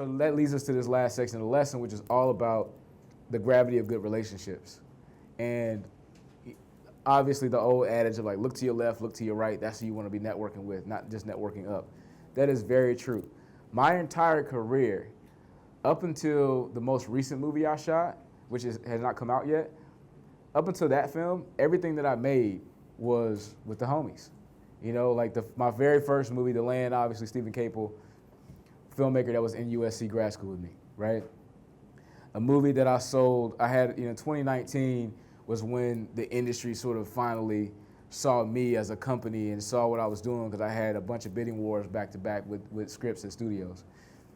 So that leads us to this last section of the lesson, which is all about the gravity of good relationships. And obviously the old adage of like, look to your left, look to your right, that's who you want to be networking with, not just networking up. That is very true. My entire career, up until the most recent movie I shot, which has not come out yet, up until that film, everything that I made was with the homies. You know, like my very first movie, The Land, obviously Stephen Capel, filmmaker that was in USC grad school with me, right? A movie that I sold, I had, 2019 was when the industry sort of finally saw me as a company and saw what I was doing, because I had a bunch of bidding wars back to back with scripts and studios.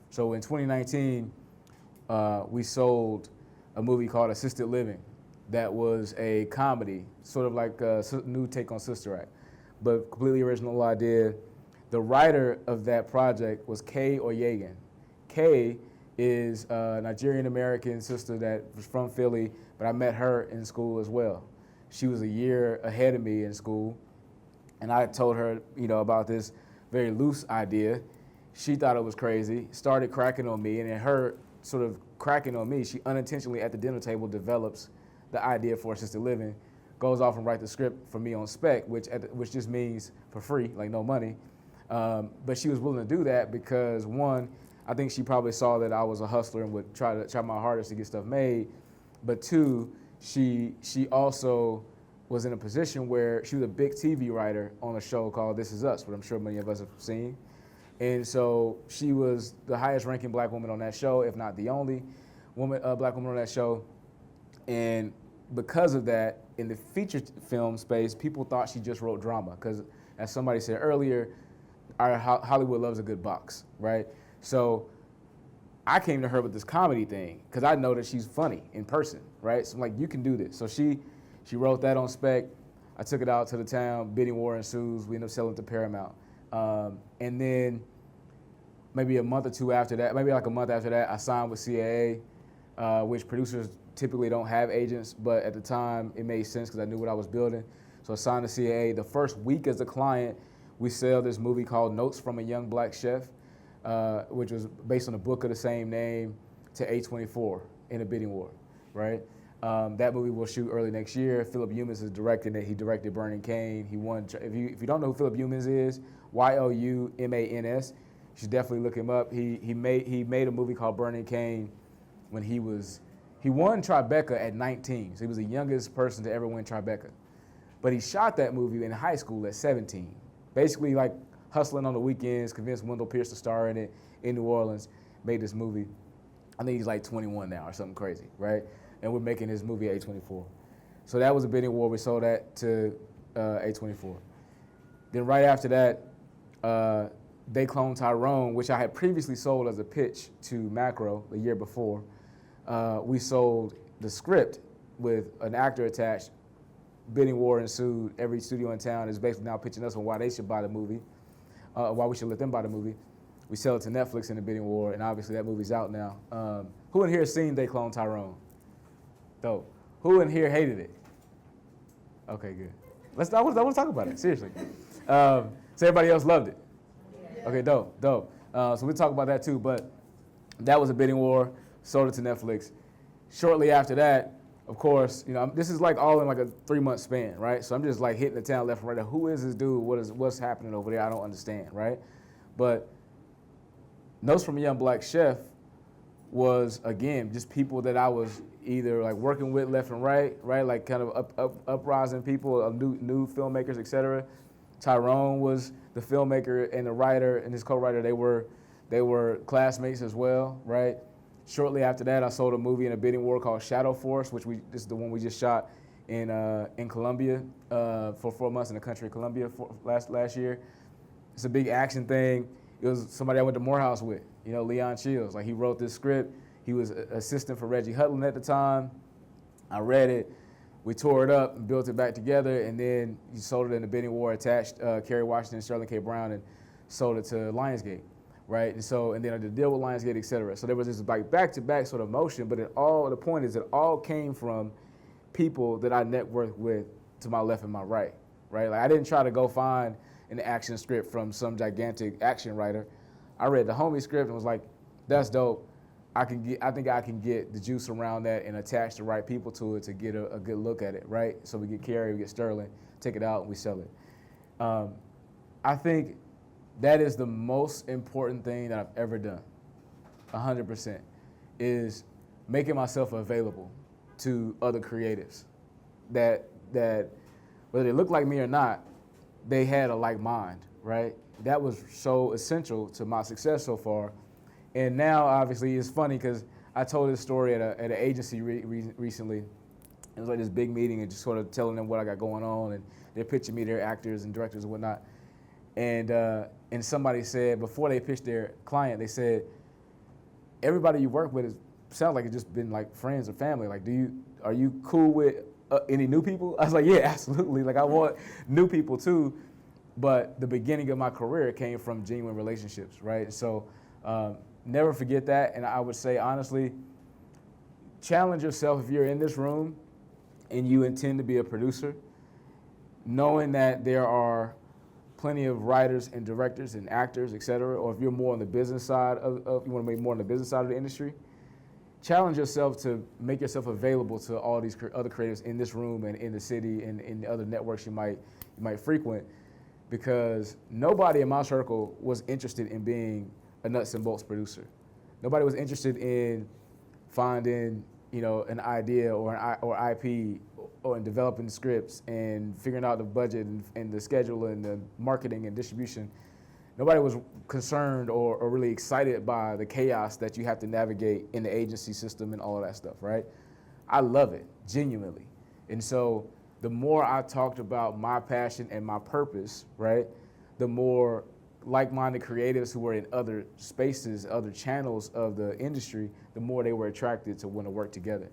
So in 2019, we sold a movie called Assisted Living that was a comedy, sort of like a new take on Sister Act, but completely original idea. The writer of that project was Kay Oyegan. Kay is a Nigerian-American sister that was from Philly, but I met her in school as well. She was a year ahead of me in school, and I told her, about this very loose idea. She thought it was crazy, started cracking on me, and in her sort of cracking on me, she unintentionally at the dinner table develops the idea for assisted living, goes off and writes the script for me on spec, which just means for free, like no money. But she was willing to do that because, one, I think she probably saw that I was a hustler and would try my hardest to get stuff made. But two, she also was in a position where she was a big TV writer on a show called This Is Us, which I'm sure many of us have seen. And so she was the highest ranking black woman on that show, if not the only black woman on that show. And because of that, in the feature film space, people thought she just wrote drama because, as somebody said earlier, Hollywood loves a good box, right? So I came to her with this comedy thing because I know that she's funny in person, right? So I'm like, you can do this. So she wrote that on spec. I took it out to the town. Bidding war ensues. We ended up selling it to Paramount. And then maybe a month or two after that, maybe like a month after that, I signed with CAA, which producers typically don't have agents, but at the time it made sense because I knew what I was building. So I signed to CAA. The first week as a client, we sell this movie called Notes from a Young Black Chef, which was based on a book of the same name, to A24 in a bidding war, right? That movie will shoot early next year. Philip Humans is directing it. He directed Burning Cane. He won. If you don't know who Philip Humans is, Youmans, you should definitely look him up. He made a movie called Burning Cane when he won Tribeca at 19. So he was the youngest person to ever win Tribeca. But he shot that movie in high school at 17. Basically like hustling on the weekends, convinced Wendell Pierce to star in it in New Orleans, made this movie. I think he's like 21 now or something crazy, right? And we're making his movie at A24. So that was a bidding war. We sold that to A24. Then right after that, They Clone Tyrone, which I had previously sold as a pitch to Macro the year before. We sold the script with an actor attached. Bidding war ensued. Every studio in town is basically now pitching us on why they should buy the movie, why we should let them buy the movie. We sell it to Netflix in the bidding war, and obviously that movie's out now. Who in here has seen They Clone Tyrone? Dope. Who in here hated it? Okay, good. I want to talk about it, seriously. So everybody else loved it? Okay, dope. So we'll talk about that too, but that was a bidding war, sold it to Netflix. Shortly after that, of course, this is like all in like a 3-month span, right? So I'm just like hitting the town left and right. Who is this dude? What's happening over there? I don't understand, right? But Notes from a Young Black Chef was, again, just people that I was either like working with left and right? Like kind of uprising people, new filmmakers, et cetera. Tyrone was the filmmaker and the writer and his co-writer. They were classmates as well, right? Shortly after that, I sold a movie in a bidding war called Shadow Force, this is the one we just shot in Colombia for 4 months in the country of Colombia last year. It's a big action thing. It was somebody I went to Morehouse with, Leon Shields. Like, he wrote this script. He was assistant for Reggie Hudlin at the time. I read it. We tore it up and built it back together, and then he sold it in the bidding war, attached Kerry Washington, Sterling K. Brown, and sold it to Lionsgate. Right, and then I did a deal with Lionsgate, et cetera. So there was this back-to-back sort of motion, but the point is it all came from people that I networked with to my left and my right? Like, I didn't try to go find an action script from some gigantic action writer. I read the homie script and was like, That's dope. I think I can get the juice around that and attach the right people to it to get a good look at it, right? So we get Carey, we get Sterling, take it out, and we sell it. I think that is the most important thing that I've ever done, 100%, is making myself available to other creatives that whether they look like me or not, they had a like mind, right? That was so essential to my success so far. And now, obviously, it's funny because I told this story at an agency recently. It was like this big meeting and just sort of telling them what I got going on, and they're pitching me their actors and directors and whatnot. And somebody said, before they pitched their client, they said, everybody you work with sounds like it's just been like friends or family. Like, are you cool with any new people? I was like, yeah, absolutely. Like, I want new people too. But the beginning of my career came from genuine relationships, right? So never forget that. And I would say, honestly, challenge yourself if you're in this room and you intend to be a producer, knowing that there are plenty of writers and directors and actors, et cetera, or if you're more on the business side you want to make more on the business side of the industry, challenge yourself to make yourself available to all these other creatives in this room and in the city and in the other networks you might frequent, because nobody in my circle was interested in being a nuts and bolts producer. Nobody was interested in finding, an idea or IP or in developing scripts and figuring out the budget and the schedule and the marketing and distribution. Nobody was concerned or really excited by the chaos that you have to navigate in the agency system and all of that stuff, right? I love it, genuinely. And so the more I talked about my passion and my purpose, right, the more like-minded creatives who were in other spaces, other channels of the industry, the more they were attracted to want to work together.